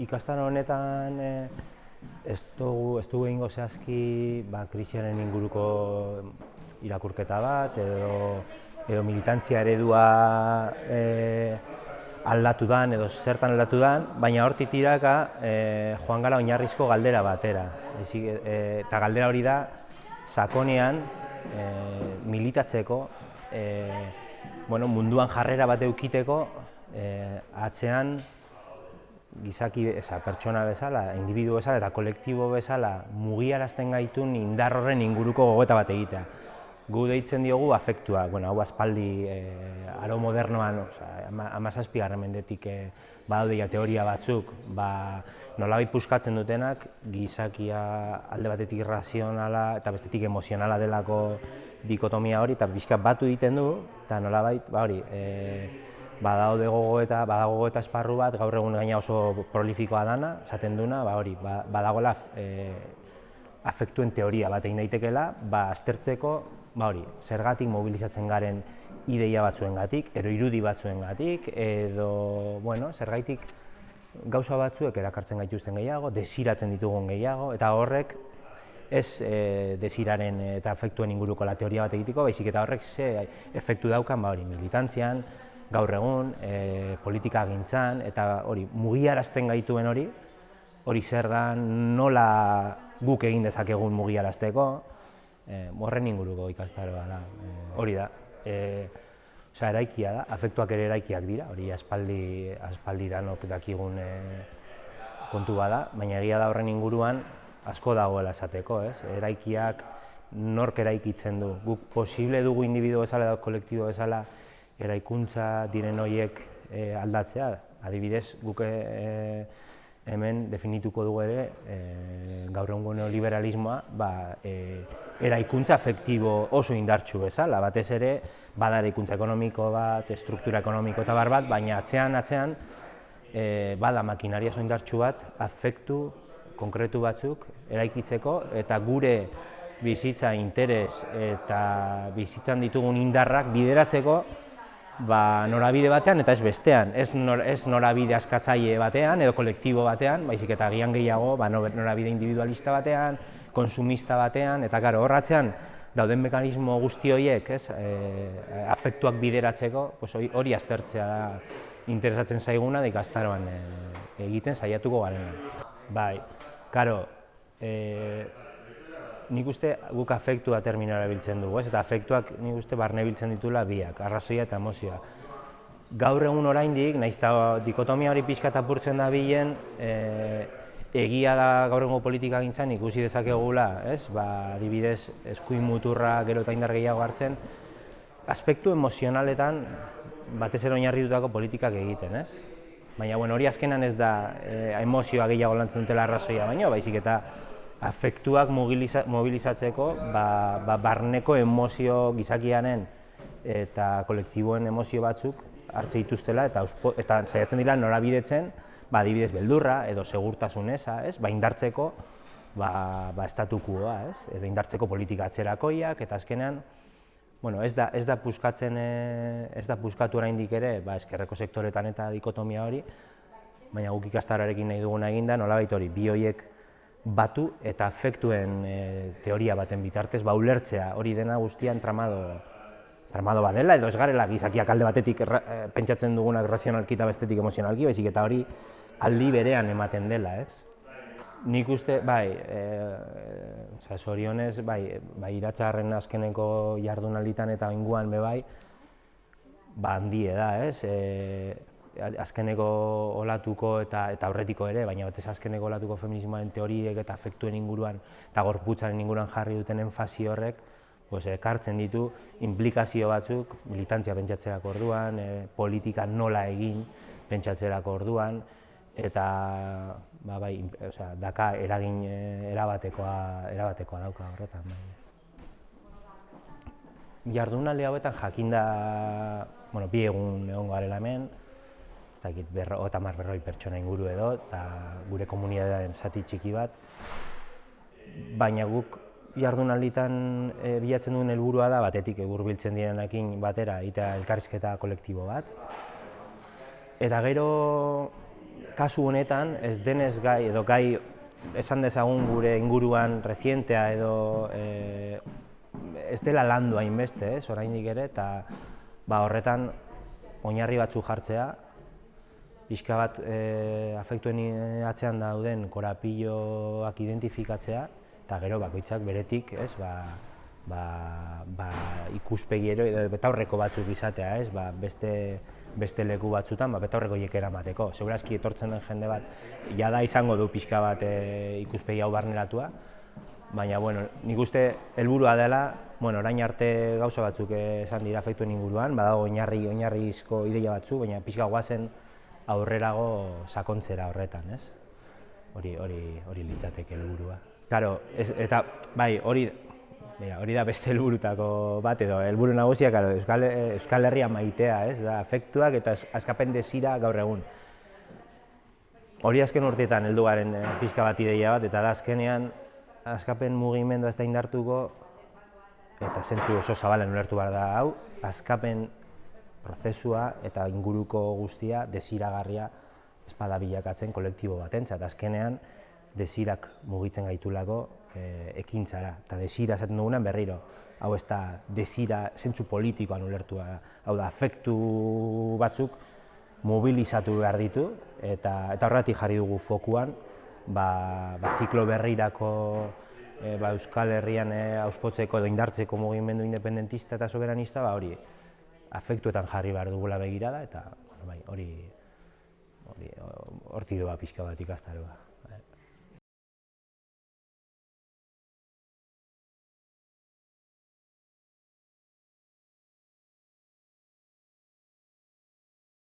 ikastaro honetan ez dugu egingo zehazki krisiaren inguruko irakurketa bat edo militantzia eredua aldatu dan edo zertan aldatu dan, baina hortik tiraka joan gara oinarrizko galdera batera. Eta galdera hori da, sakonean militatzeko, munduan jarrera bat eukiteko, atzean gizaki, pertsona bezala, individu bezala eta kolektibo bezala mugiarazten gaitun indar horren inguruko gogoeta bat egitea. Gu deitzen diogu afektua, hau aspaldi aro modernoan, 17. mendetik badaude teoria batzuk, nolabait puskatzen dutenak, gizakia alde batetik razionala eta bestetik emozionala delako dikotomia hori, eta pixka batu egiten du, eta nolabait, badago gogoeta esparru bat, gaur egun gaina oso prolifikoa dana, esaten duna, badagoela afektuen teoria bat egin daitekeela, aztertzeko, zergatik mobilizatzen garen ideia batzuengatik, edo irudi batzuengatik, edo, zergaitik gauza batzuek erakartzen gaituzten gehiago, desiratzen ditugun gehiago, eta horrek ez desiraren eta afektuen inguruko la teoria bat egiteko, baizik eta horrek ze efektu daukan militantzian, gaur egun, politika gintzan, eta mugiarazten gaituen hori zer da, nola guk egin dezakegun mugiarazteko, horren inguruko ikastaroa da, hori da. Eraikia da, afektuak ere eraikiak dira, hori aspaldi danok dakigun kontu bada, baina egia da horren inguruan asko dagoela esateko, eraikiak nork eraikitzen du. Guk posible dugu individu bezala edo kolektibo bezala eraikuntza diren horiek aldatzea. Adibidez, guk hemen definituko dugu ere gaur egungo neoliberalismoa eraikuntza afektibo oso indartsu bezala, batez ere bada eraikuntza ekonomiko bat, struktura ekonomiko eta bat, baina atzean bada makinaria oso indartsu bat afektu konkretu batzuk eraikitzeko eta gure bizitza interes eta bizitzan ditugun indarrak bideratzeko norabide batean eta ez bestean, ez norabide askatzaile batean edo kolektibo batean, baizik eta agian gehiago norabide individualista batean, konsumista batean, eta horratzean dauden mekanismo guzti horiek afektuak bideratzeko, hori aztertzea da interesatzen zaiguna da ikastaroan egiten saiatuko garena. Nik uste guk afektua terminoa erabiltzen dugu, eta afektuak nik uste barne biltzen ditula biak, arrazoia eta emozioa. Gaur egun oraindik, nahiz eta dikotomia hori pixka apurtzen da bilen, egia da gaur egungo politika gintzan ikusi dezakegula, adibidez, eskuin muturra gero eta indar gehiago hartzen, aspektu emozionaletan batez ere oinarritutako politikak egiten, Baina hori azkenan ez da emozioa gehiago lantzen dutela arrazoia baino, baizik eta afektuak mobilizatzeko barneko emozio gizakianen eta kolektiboen emozio batzuk hartze dituztela eta saiatzen dira norabidetzen adibidez beldurra edo segurtasun eza, indartzeko estatukoa, edo indartzeko politika atzerakoiak eta azkenean ez da puskatu oraindik ere ezkerreko sektoretan eta dikotomia hori, baina guk ikastaroarekin nahi duguna eginda nolabait hori bi horiek batu eta afektuen teoria baten bitartez ulertzea hori dena guztian tramado badela edo ez garela gizakiak alde batetik pentsatzen dugunak razionalki eta bestetik emozionalki, baizik eta hori aldi berean ematen dela, Nik uste, zorionez, Iratzarren azkeneko jardunalditan eta oinguan handie da, azkeneko olatuko eta aurretiko ere, baina batez azkeneko olatuko feminismoaren teoriek eta afektuen inguruan eta gorputzaren inguruan jarri duten enfasi horrek ekartzen ditu implikazio batzuk militantzia pentsatzerako orduan, politika nola egin pentsatzerako orduan, eta daka eragin erabatekoa dauka horretan. Jardunaldi hauetan jakinda, bi egun egon garela hemen, 30-40 pertsona inguru edo, eta gure komunitatearen zati txiki bat, baina guk jardunalditan bilatzen duen helburua da, batetik hurbiltzen direnekin batera eta elkarrizketa kolektibo bat. Eta gero kasu honetan ez denez gai, edo gai esan dezagun gure inguruan rezientea edo ez dela landu hainbeste, oraindik ere, eta horretan oinarri batzuk jartzea, pixka bat afektuen atzean dauden korapilloak identifikatzea, eta gero bakoitzak beretik, ikuspegi betaurreko batzuk izatea, beste leku batzutan betaurreko hiek eramateko. Segurazki etortzen den jende bat, jada izango du pixka bat ikuspegi hau barneratua, baina, nik uste helburua dela, orain arte gauza batzuk esan dira afektuen inguruan, badago oinarrizko ideia batzuk, baina pixka guazen aurrerago sakontzera horretan, ez? Hori litzateke helburua. Claro, eta bai, hori da beste helburutako bat, edo helburu nagusia, Euskal Herria maitea, ez? Afektuak eta askapen desira gaur egun. Hori azken urteetan heldu garen pixka bat ideia bat, eta da azkenean askapen mugimendua ez da indartuko, eta zentzu oso zabalen ulertu behar da hau, askapen prozesua eta inguruko guztia desiragarria espada bilakatzen kolektibo batentzat. Azkenean desirak mugitzen gaitulako ekintzara, eta desira esaten dugunan berriro. Hau ez da desira zentzu politikoan ulertua, hau da afektu batzuk mobilizatu behar ditu, eta horretik jarri dugu fokuan, ziklo berrirako Euskal Herrian auspotzeko edo indartzeko mugimendu independentista eta soberanista, hori afektuetan jarri behar dugula begirada, eta hori hortik doa pixka bat ikastaroa.